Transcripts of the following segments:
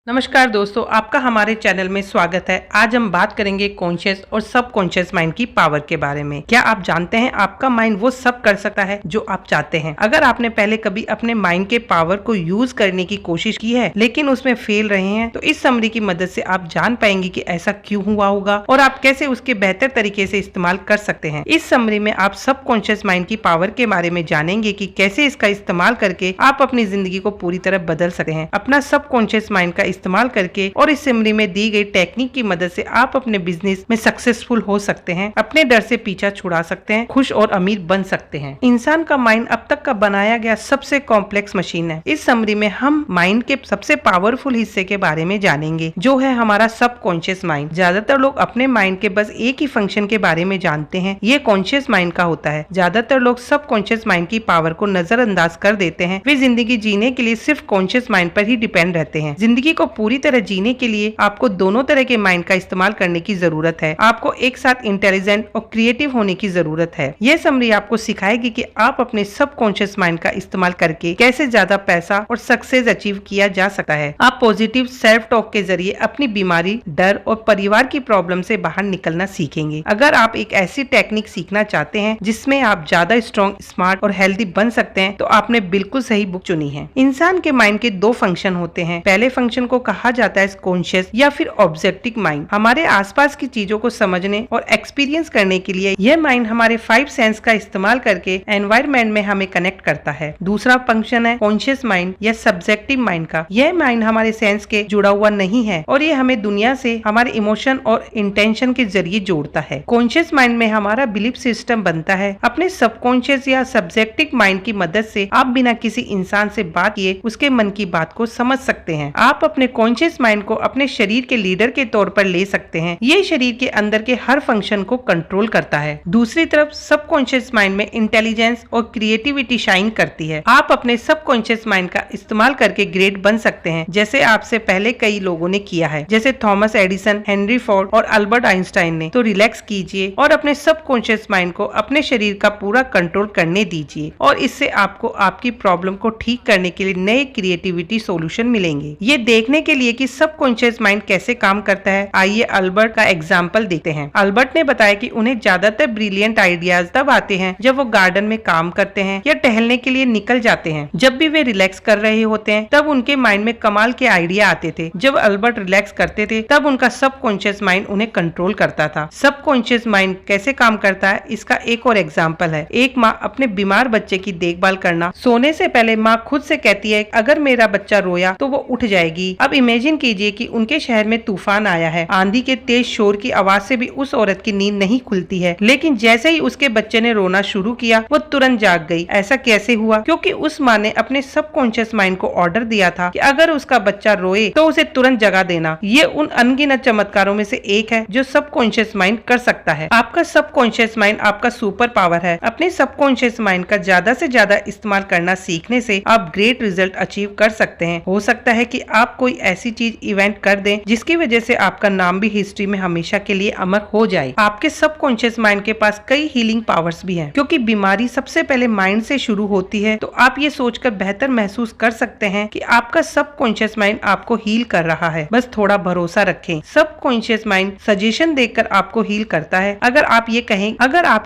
नमस्कार दोस्तों, आपका हमारे चैनल में स्वागत है। आज हम बात करेंगे कॉन्शियस और सब कॉन्शियस माइंड की पावर के बारे में। क्या आप जानते हैं आपका माइंड वो सब कर सकता है जो आप चाहते हैं। अगर आपने पहले कभी अपने माइंड के पावर को यूज करने की कोशिश की है लेकिन उसमें फेल रहे हैं, तो इस समरी की मदद से आप जान पाएंगे कि ऐसा क्यों हुआ होगा और आप कैसे उसके बेहतर तरीके से इस्तेमाल कर सकते हैं। इस समरी में आप सब कॉन्शियस माइंड की पावर के बारे में जानेंगे कि कैसे इसका इस्तेमाल करके आप अपनी जिंदगी को पूरी तरह बदल सकते हैं। अपना सब कॉन्शियस माइंड का इस्तेमाल करके और इस समरी में दी गई टेक्निक की मदद से आप अपने बिजनेस में सक्सेसफुल हो सकते हैं, अपने डर से पीछा छुड़ा सकते हैं, खुश और अमीर बन सकते हैं। इंसान का माइंड अब तक का बनाया गया सबसे कॉम्प्लेक्स मशीन है। इस समरी में हम माइंड के सबसे पावरफुल हिस्से के बारे में जानेंगे, जो है हमारा सब कॉन्शियस माइंड। ज्यादातर लोग अपने माइंड के बस एक ही फंक्शन के बारे में जानते हैं, ये कॉन्शियस माइंड का होता है। ज्यादातर लोग सब कॉन्शियस माइंड की पावर को नजरअंदाज कर देते हैं। वे जिंदगी जीने के लिए सिर्फ कॉन्शियस माइंड पर ही डिपेंड रहते हैं। जिंदगी को पूरी तरह जीने के लिए आपको दोनों तरह के माइंड का इस्तेमाल करने की जरूरत है। आपको एक साथ इंटेलिजेंट और क्रिएटिव होने की जरूरत है। यह समरी आपको सिखाएगी कि आप अपने सब कॉन्शियस माइंड का इस्तेमाल करके कैसे ज्यादा पैसा और सक्सेस अचीव किया जा सकता है। आप पॉजिटिव सेल्फ टॉक के जरिए अपनी बीमारी, डर और परिवार की प्रॉब्लम से बाहर निकलना सीखेंगे। अगर आप एक ऐसी टेक्निक सीखना चाहते हैं जिसमें आप ज्यादा स्ट्रॉन्ग, स्मार्ट और हेल्दी बन सकते हैं, तो आपने बिल्कुल सही बुक चुनी है। इंसान के माइंड के दो फंक्शन होते हैं। पहले फंक्शन को कहा जाता है कॉन्शियस या फिर ऑब्जेक्टिव माइंड। हमारे आसपास की चीजों को समझने और एक्सपीरियंस करने के लिए यह माइंड हमारे 5 सेंस का इस्तेमाल करके एनवायरनमेंट में हमें कनेक्ट करता है। दूसरा फंक्शन है कॉन्शियस माइंड या सब्जेक्टिव माइंड का। यह माइंड हमारे सेंस के जुड़ा हुआ नहीं है और ये हमें दुनिया से हमारे इमोशन और इंटेंशन के जरिए जोड़ता है। कॉन्शियस माइंड में हमारा बिलीफ सिस्टम बनता है। अपने सबकॉन्शियस या सब्जेक्टिव माइंड की मदद से आप बिना किसी इंसान से बात किए उसके मन की बात को समझ सकते हैं। आप अपने कॉन्शियस माइंड को अपने शरीर के लीडर के तौर पर ले सकते हैं। ये शरीर के अंदर के हर फंक्शन को कंट्रोल करता है। दूसरी तरफ सबकॉन्शियस माइंड में इंटेलिजेंस और क्रिएटिविटी शाइन करती है। आप अपने सबकॉन्शियस माइंड का इस्तेमाल करके ग्रेट बन सकते हैं, जैसे आपसे पहले कई लोगों ने किया है, जैसे थॉमस एडिसन, हेनरी फोर्ड और अल्बर्ट आइंस्टाइन ने। तो रिलैक्स कीजिए और अपने सबकॉन्शियस माइंड को अपने शरीर का पूरा कंट्रोल करने दीजिए और इससे आपको आपकी प्रॉब्लम को ठीक करने के लिए नए क्रिएटिविटी सॉल्यूशन मिलेंगे। ये देखने के लिए कि सबकॉन्शियस माइंड कैसे काम करता है, आइए अल्बर्ट का एग्जाम्पल देखते हैं। अल्बर्ट ने बताया कि उन्हें ज्यादातर ब्रिलियंट आइडियाज तब आते हैं जब वो गार्डन में काम करते हैं या टहलने के लिए निकल जाते हैं। जब भी वे रिलैक्स कर रहे होते हैं तब उनके माइंड में कमाल के आइडिया आते थे। जब अल्बर्ट रिलैक्स करते थे तब उनका सबकॉन्शियस माइंड उन्हें कंट्रोल करता था। सबकॉन्शियस माइंड कैसे काम करता है, इसका एक और एग्जाम्पल है। एक माँ अपने बीमार बच्चे की देखभाल करना। सोने से पहले माँ खुद से कहती है, अगर मेरा बच्चा रोया तो वो उठ जाएगी। अब इमेजिन कीजिए कि उनके शहर में तूफान आया है। आंधी के तेज शोर की आवाज से भी उस औरत की नींद नहीं खुलती है, लेकिन जैसे ही उसके बच्चे ने रोना शुरू किया वो तुरंत जाग गई। ऐसा कैसे हुआ? क्योंकि उस माँ ने अपने सबकॉन्शियस माइंड को ऑर्डर दिया था कि अगर उसका बच्चा रोए तो उसे तुरंत जगा देना। ये उन अनगिनत चमत्कारों में से एक है जो सबकॉन्शियस माइंड कर सकता है। आपका सबकॉन्शियस माइंड आपका सुपर पावर है। अपने सबकॉन्शियस माइंड का ज्यादा से ज्यादा इस्तेमाल करना सीखने से आप ग्रेट रिजल्ट अचीव कर सकते हैं। हो सकता है कि आप कोई ऐसी चीज इवेंट कर दें जिसकी वजह से आपका नाम भी हिस्ट्री में हमेशा के लिए अमर हो जाए। आपके सबकॉन्शियस माइंड के पास कई हीलिंग पावर्स भी हैं, क्योंकि बीमारी सबसे पहले माइंड से शुरू होती है। तो आप ये सोचकर बेहतर महसूस कर सकते हैं कि आपका सबकॉन्शियस माइंड आपको हील कर रहा है। बस थोड़ा भरोसा रखें। सबकॉन्शियस माइंड सजेशन देकर आपको हील करता है। अगर आप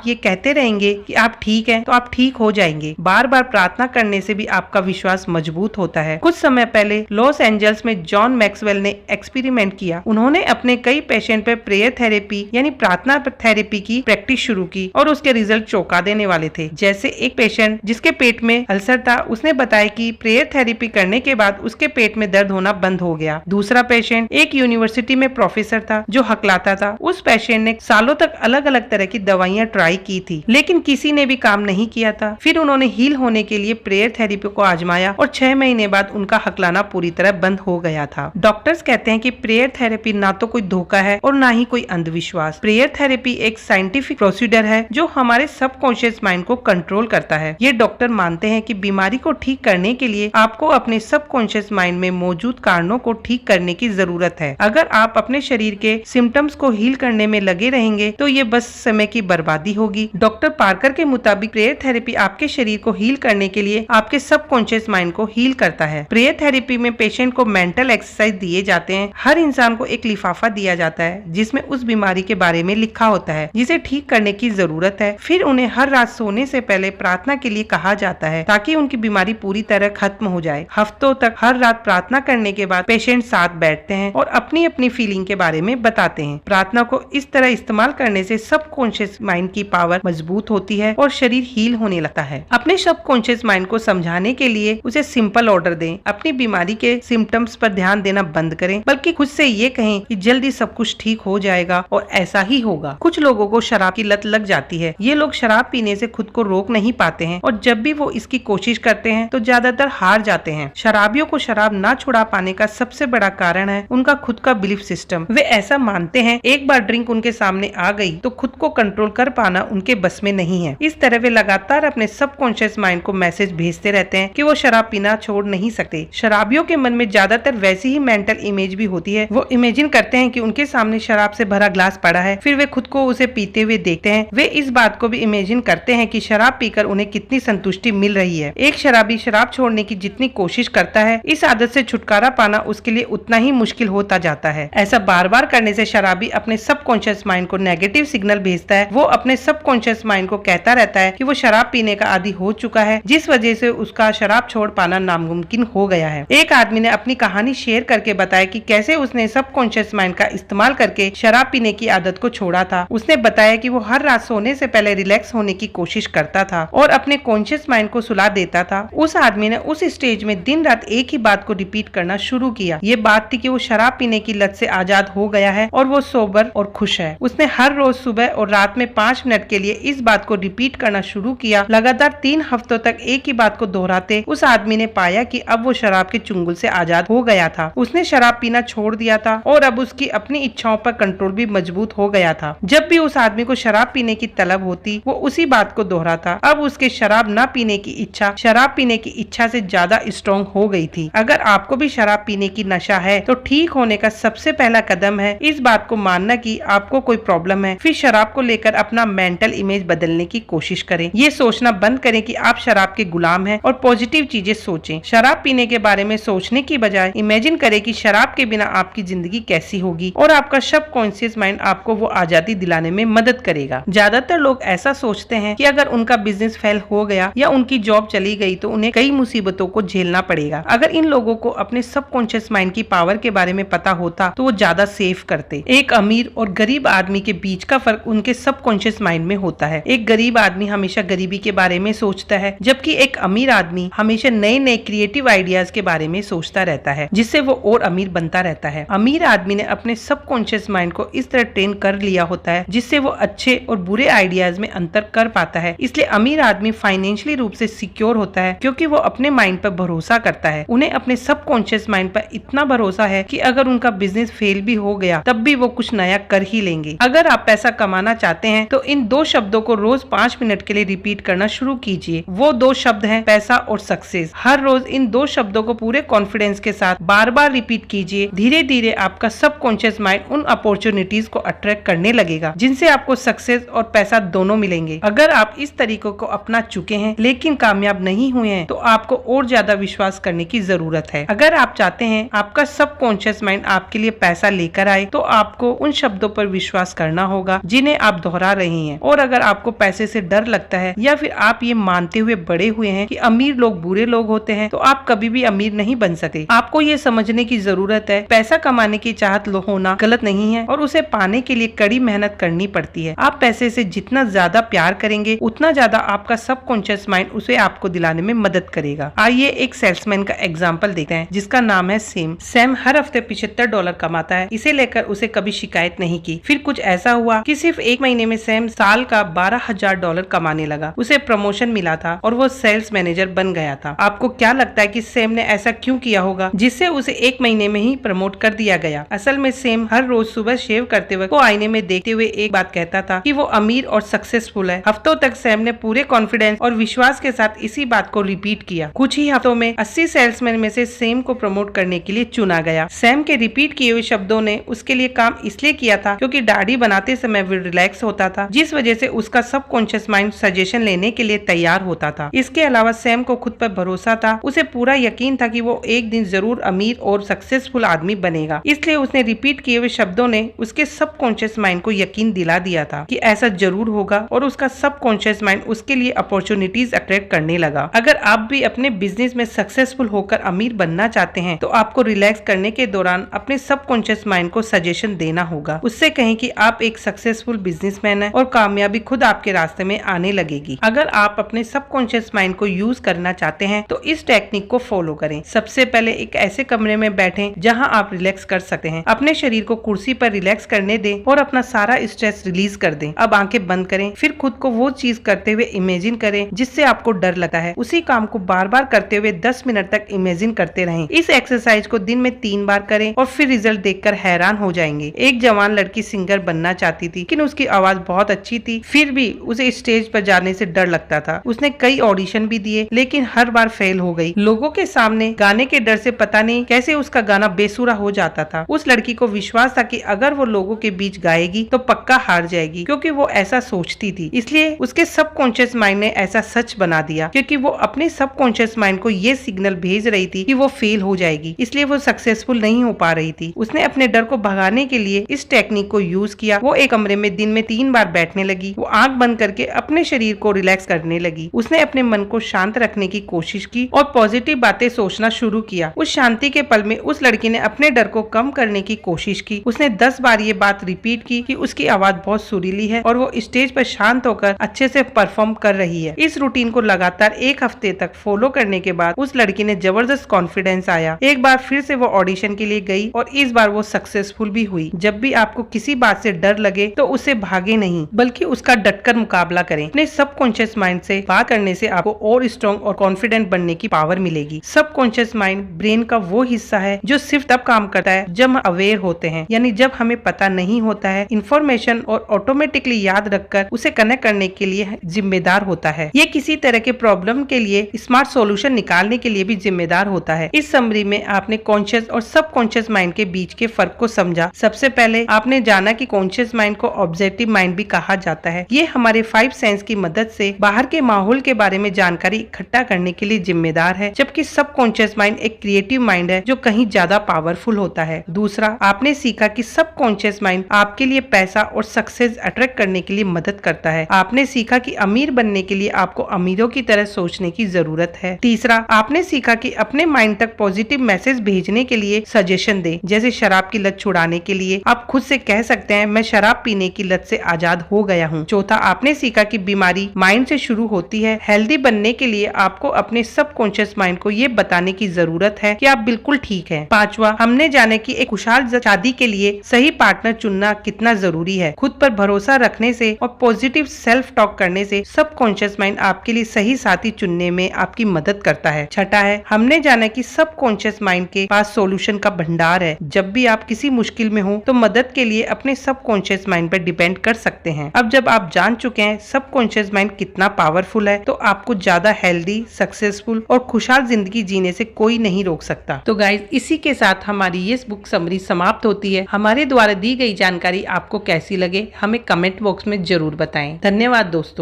ये कहते रहेंगे कि आप ठीक हैं, तो आप ठीक हो जाएंगे। बार बार प्रार्थना करने से भी आपका विश्वास मजबूत होता है। कुछ समय पहले लॉस एंजल्स में जॉन मैक्सवेल ने एक्सपेरिमेंट किया। उन्होंने अपने कई पेशेंट पर प्रेयर थेरेपी यानी प्रार्थना थेरेपी की प्रैक्टिस शुरू की और उसके रिजल्ट चौंका देने वाले थे। जैसे एक पेशेंट जिसके पेट में अल्सर था, उसने बताया कि प्रेयर थेरेपी करने के बाद उसके पेट में दर्द होना बंद हो गया। दूसरा पेशेंट एक यूनिवर्सिटी में प्रोफेसर था जो हकलाता था। उस पेशेंट ने सालों तक अलग अलग तरह की दवाइयां ट्राई की थी, लेकिन किसी ने भी काम नहीं किया था। फिर उन्होंने हील होने के लिए प्रेयर थेरेपी को आजमाया और 6 महीने बाद उनका हकलाना पूरी तरह बंद हो गया था। डॉक्टर्स कहते हैं कि प्रेयर थेरेपी ना तो कोई धोखा है और ना ही कोई अंधविश्वास। प्रेयर थेरेपी एक साइंटिफिक प्रोसीजर है जो हमारे सबकॉन्शियस माइंड को कंट्रोल करता है। ये डॉक्टर मानते हैं कि बीमारी को ठीक करने के लिए आपको अपने सबकॉन्शियस माइंड में मौजूद कारणों को ठीक करने की जरूरत है। अगर आप अपने शरीर के सिम्टम्स को हील करने में लगे रहेंगे तो ये बस समय की बर्बादी होगी। डॉक्टर पार्कर के मुताबिक प्रेयर थेरेपी आपके शरीर को हील करने के लिए आपके सबकॉन्शियस माइंड को हील करता है। प्रेयर थेरेपी में पेशेंट को मेंटल एक्सरसाइज दिए जाते हैं। हर इंसान को एक लिफाफा दिया जाता है जिसमें उस बीमारी के बारे में लिखा होता है जिसे ठीक करने की जरूरत है। फिर उन्हें हर रात सोने से पहले प्रार्थना के लिए कहा जाता है ताकि उनकी बीमारी पूरी तरह खत्म हो जाए। हफ्तों तक हर रात प्रार्थना करने के बाद पेशेंट साथ बैठते हैं और अपनी अपनी फीलिंग के बारे में बताते हैं। प्रार्थना को इस तरह इस्तेमाल करने से सबकॉन्शियस माइंड की पावर मजबूत होती है और शरीर हील होने लगता है। अपने सबकॉन्शियस माइंड को समझाने के लिए उसे सिंपल ऑर्डर दें। अपनी बीमारी के सिम्टम्स पर ध्यान देना बंद करें, बल्कि खुद से ये कहें कि जल्दी सब कुछ ठीक हो जाएगा और ऐसा ही होगा। कुछ लोगों को शराब की लत लग जाती है। ये लोग शराब पीने से खुद को रोक नहीं पाते हैं और जब भी वो इसकी कोशिश करते हैं तो ज्यादातर हार जाते हैं। शराबियों को शराब ना छुड़ा पाने का सबसे बड़ा कारण है उनका खुद का बिलीफ सिस्टम। वे ऐसा मानते हैं एक बार ड्रिंक उनके सामने आ गई तो खुद को कंट्रोल कर पाना उनके बस में नहीं है। इस तरह वे लगातार अपने सबकॉन्शियस माइंड को मैसेज भेजते रहते हैं कि वो शराब पीना छोड़ नहीं सकते। शराबियों के मन में ज्यादातर वैसी ही मेंटल इमेज भी होती है। वो इमेजिन करते हैं कि उनके सामने शराब से भरा ग्लास पड़ा है, फिर वे खुद को उसे पीते हुए देखते हैं। वे इस बात को भी इमेजिन करते हैं कि शराब पीकर उन्हें कितनी संतुष्टि मिल रही है। एक शराबी शराब छोड़ने की जितनी कोशिश करता है, इस आदत से छुटकारा पाना उसके लिए उतना ही मुश्किल होता जाता है। ऐसा बार बार करने से शराबी अपने सबकॉन्शियस माइंड को नेगेटिव सिग्नल भेजता है। वो अपने सबकॉन्शियस माइंड को कहता रहता है कि वो शराब पीने का आदी हो चुका है, जिस वजह से उसका शराब छोड़ पाना नामुमकिन हो गया है। एक आदमी ने अपनी कहानी शेयर करके बताया कि कैसे उसने सबकॉन्शियस माइंड का इस्तेमाल करके शराब पीने की आदत को छोड़ा था। उसने बताया कि वो हर रात सोने से पहले रिलैक्स होने की कोशिश करता था और अपने कॉन्शियस माइंड को सुला देता था। उस आदमी ने उस स्टेज में दिन रात एक ही बात को रिपीट करना शुरू किया। ये बात थी कि वो शराब पीने की लत से आजाद हो गया है और वो सोबर और खुश है। उसने हर रोज सुबह और रात में 5 मिनट के लिए इस बात को रिपीट करना शुरू किया। लगातार 3 हफ्तों तक एक ही बात को दोहराते उस आदमी ने पाया कि अब वो शराब के चुंगल से आजाद हो गया था। उसने शराब पीना छोड़ दिया था और अब उसकी अपनी इच्छाओं पर कंट्रोल भी मजबूत हो गया था। जब भी उस आदमी को शराब पीने की तलब होती, वो उसी बात को दोहराता। अब उसके शराब न पीने की इच्छा शराब पीने की इच्छा से ज्यादा स्ट्रॉन्ग हो गई थी। अगर आपको भी शराब पीने की नशा है तो ठीक होने का सबसे पहला कदम है इस बात को मानना कि आपको कोई प्रॉब्लम है। फिर शराब को लेकर अपना मेंटल इमेज बदलने की कोशिश करें। ये सोचना बंद करें कि आप शराब के गुलाम हैं और पॉजिटिव चीजें सोचें। शराब पीने के बारे में सोचने की बजाय इमेजिन करें कि शराब के बिना आपकी जिंदगी कैसी होगी और आपका सबकॉन्शियस माइंड आपको वो आजादी दिलाने में मदद करेगा। ज्यादातर लोग ऐसा सोचते हैं कि अगर उनका बिजनेस फेल हो गया या उनकी जॉब चली गई तो उन्हें कई मुसीबतों को झेलना पड़ेगा। अगर इन लोगों को अपने सबकॉन्शियस माइंड की पावर के बारे में पता होता तो वो ज्यादा सेफ करते। एक अमीर और गरीब आदमी के बीच का फर्क उनके सबकॉन्शियस माइंड में होता है। एक गरीब आदमी हमेशा गरीबी के बारे में सोचता है, जबकि एक अमीर आदमी हमेशा नए नए क्रिएटिव आइडियाज के बारे में सोचता रहता है, जिससे वो और अमीर बनता रहता है। अमीर आदमी ने अपने सबकॉन्शियस माइंड को इस तरह ट्रेन कर लिया होता है जिससे वो अच्छे और बुरे आइडियाज में अंतर कर पाता है। इसलिए अमीर आदमी फाइनेंशियली रूप से सिक्योर होता है क्योंकि वो अपने माइंड पर भरोसा करता है। उन्हें अपने सबकॉन्शियस माइंड पर इतना भरोसा है कि अगर उनका बिजनेस फेल भी हो गया तब भी वो कुछ नया कर ही लेंगे। अगर आप पैसा कमाना चाहते हैं तो इन 2 शब्दों को रोज 5 मिनट के लिए रिपीट करना शुरू कीजिए। वो 2 शब्द हैं पैसा और सक्सेस। हर रोज इन 2 शब्दों को पूरे कॉन्फिडेंस के साथ बार बार रिपीट कीजिए। धीरे धीरे आपका सबकॉन्शियस माइंड उन अपॉर्चुनिटीज को अट्रैक्ट करने लगेगा जिनसे आपको सक्सेस और पैसा दोनों मिलेंगे। अगर आप इस तरीकों को अपना चुके हैं लेकिन कामयाब नहीं हुए हैं तो आपको और ज्यादा विश्वास करने की जरूरत है। अगर आप चाहते हैं आपका सबकॉन्शियस माइंड आपके लिए पैसा लेकर आए तो आपको उन शब्दों पर विश्वास करना होगा जिन्हें आप दोहरा रहे हैं। और अगर आपको पैसे से डर लगता है या फिर आप ये मानते हुए बड़े हुए हैं कि अमीर लोग बुरे लोग होते हैं तो आप कभी भी अमीर नहीं बन सकते। आपको ये समझने की जरूरत है पैसा कमाने की चाहत होना गलत नहीं है और उसे पाने के लिए कड़ी मेहनत करनी पड़ती है। आप पैसे से जितना ज्यादा प्यार करेंगे उतना ज्यादा आपका सबकॉन्शियस माइंड उसे आपको दिलाने में मदद करेगा। आइए एक सेल्समैन का एग्जांपल देखते हैं जिसका नाम है सैम। सैम हर हफ्ते $75 कमाता है। इसे लेकर उसे कभी शिकायत नहीं की। फिर कुछ ऐसा हुआ कि सिर्फ 1 महीने में सैम साल का $12,000 कमाने लगा। उसे प्रमोशन मिला था और वो सेल्स मैनेजर बन गया था। आपको क्या लगता है कि सैम ने ऐसा क्यों किया होगा जिससे उसे 1 महीने में ही प्रमोट कर दिया गया? असल में सैम हर रोज सुबह शेव करते वक्त वो आईने में देखते हुए एक बात कहता था कि वो अमीर और सक्सेसफुल है। हफ्तों तक सैम ने पूरे कॉन्फिडेंस और विश्वास के साथ इसी बात को रिपीट किया। कुछ ही हफ्तों में 80 सेल्समैन में से सैम को प्रमोट करने के लिए चुना गया। सैम के रिपीट किए हुए शब्दों ने उसके लिए काम इसलिए किया था क्योंकि दाढ़ी बनाते समय वो रिलैक्स होता था, जिस वजह से उसका सबकॉन्शियस माइंड सजेशन लेने के लिए तैयार होता था। इसके अलावा सैम को खुद पर भरोसा था। उसे पूरा यकीन था कि वो एक दिन जरूर जरूर अमीर और सक्सेसफुल आदमी बनेगा। इसलिए उसने रिपीट किए हुए शब्दों ने उसके सबकॉन्शियस माइंड को यकीन दिला दिया था कि ऐसा जरूर होगा और उसका सबकॉन्शियस माइंड उसके लिए अपॉर्चुनिटीज अट्रैक्ट करने लगा। अगर आप भी अपने बिजनेस में सक्सेसफुल होकर अमीर बनना चाहते हैं तो आपको रिलैक्स करने के दौरान अपने सबकॉन्शियस माइंड को सजेशन देना होगा। उससे कहें कि आप एक सक्सेसफुल बिजनेसमैन हैं और कामयाबी खुद आपके रास्ते में आने लगेगी। अगर आप अपने सबकॉन्शियस माइंड को यूज करना चाहते हैं तो इस टेक्निक को फॉलो करें। सबसे पहले एक ऐसे कमरे में बैठें जहां आप रिलैक्स कर सकते हैं। अपने शरीर को कुर्सी पर रिलैक्स करने दें और अपना सारा स्ट्रेस रिलीज कर दें। अब आंखें बंद करें, फिर खुद को वो चीज करते हुए इमेजिन करें जिससे आपको डर लगता है। उसी काम को बार बार करते हुए 10 मिनट तक इमेजिन करते रहें। इस एक्सरसाइज को दिन में 3 बार करें और फिर रिजल्ट देखकर हैरान हो जाएंगे। एक जवान लड़की सिंगर बनना चाहती थी, लेकिन उसकी आवाज बहुत अच्छी थी, फिर भी उसे स्टेज पर जाने से डर लगता था। उसने कई ऑडिशन भी दिए, लेकिन हर बार फेल हो गई। लोगों के सामने गाने के डर से पता नहीं कैसे उसका गाना बेसुरा हो जाता था। उस लड़की को विश्वास था कि अगर वो लोगों के बीच गाएगी तो पक्का हार जाएगी, क्योंकि वो ऐसा सोचती थी। इसलिए उसके सबकॉन्शियस माइंड ने ऐसा सच बना दिया, क्योंकि वो अपने सबकॉन्शियस माइंड को ये सिग्नल भेज रही थी कि वो फेल हो जाएगी, इसलिए वो सक्सेसफुल नहीं हो पा रही थी। उसने अपने डर को भगाने के लिए इस टेक्निक को यूज किया। वो एक कमरे में दिन में 3 बार बैठने लगी। वो आंख बंद करके अपने शरीर को रिलैक्स करने लगी। उसने अपने मन को शांत रखने की कोशिश की और पॉजिटिव बातें सोचना शुरू किया। उस शांति के पल में उस लड़की ने अपने डर को कम करने की कोशिश की। उसने 10 बार ये बात रिपीट की कि उसकी आवाज बहुत सुरीली है और वो स्टेज पर शांत होकर अच्छे से परफॉर्म कर रही है। इस रूटीन को लगातार 1 हफ्ते तक फॉलो करने के बाद उस लड़की ने जबरदस्त कॉन्फिडेंस आया। एक बार फिर से वो ऑडिशन के लिए गई और इस बार वो सक्सेसफुल भी हुई। जब भी आपको किसी बात से डर लगे तो उसे भागे नहीं, बल्कि उसका डटकर मुकाबला करें। अपने सबकॉन्शियस माइंड से बात करने से आपको और स्ट्रॉन्ग और कॉन्फिडेंट बनने की पावर मिलेगी। सबकॉन्शियस माइंड ब्रेन का वो हिस्सा है जो सिर्फ तब काम करता है जब हम अवेयर होते हैं, यानी जब हमें पता नहीं होता है। इंफॉर्मेशन और ऑटोमेटिकली याद रखकर उसे कनेक्ट करने के लिए जिम्मेदार होता है। ये किसी तरह के प्रॉब्लम के लिए स्मार्ट सॉल्यूशन निकालने के लिए भी जिम्मेदार होता है। इस समरी में आपने कॉन्शियस और सबकॉन्शियस माइंड के बीच के फर्क को समझा। सबसे पहले आपने जाना कि कॉन्शियस माइंड को ऑब्जेक्टिव माइंड भी कहा जाता है। ये हमारे 5 सेंस की मदद से बाहर के माहौल के बारे में जानकारी इकट्ठा करने के लिए जिम्मेदार है, जबकि सबकॉन्शियस माइंड एक क्रिएटिव माइंड है जो कहीं ज्यादा पावरफुल होता है। दूसरा, आपने सीखा कि सबकॉन्शियस माइंड आपके लिए पैसा और सक्सेस अट्रैक्ट करने के लिए मदद करता है। आपने सीखा कि अमीर बनने के लिए आपको अमीरों की तरह सोचने की जरूरत है। तीसरा, आपने सीखा कि अपने माइंड तक पॉजिटिव मैसेज भेजने के लिए सजेशन दे। जैसे शराब की लत छुड़ाने के लिए आप खुद से कह सकते हैं, मैं शराब पीने की लत से आजाद हो गया हूँ। चौथा, आपने सीखा कि बीमारी माइंड से शुरू होती है। हेल्दी बनने के लिए आपको अपने सबकॉन्शियस माइंड को ये बताने की जरूरत है कि आप बिल्कुल ठीक हैं। पांचवा, हमने जाने कि एक खुशहाल शादी के लिए सही पार्टनर चुनना कितना जरूरी है। खुद पर भरोसा रखने से और पॉजिटिव सेल्फ टॉक करने से सबकॉन्शियस माइंड आपके लिए सही साथी चुनने में आपकी मदद करता है। छठा है, हमने जाना कि सबकॉन्शियस माइंड के पास सॉल्यूशन का भंडार है। जब भी आप किसी मुश्किल में हो तो मदद के लिए अपने सबकॉन्शियस माइंड पर डिपेंड कर सकते हैं। अब जब आप जान चुके हैं सबकॉन्शियस माइंड कितना पावरफुल है, तो आपको ज्यादा हेल्दी, सक्सेसफुल और खुशहाल जिंदगी जीने से कोई नहीं रोक सकता। तो गाइज, इसी के साथ हमारी ये बुक समरी समाप्त होती है। हमारे द्वारा दी गई जानकारी आपको कैसी लगे हमें कमेंट बॉक्स में जरूर बताएं। धन्यवाद दोस्तों।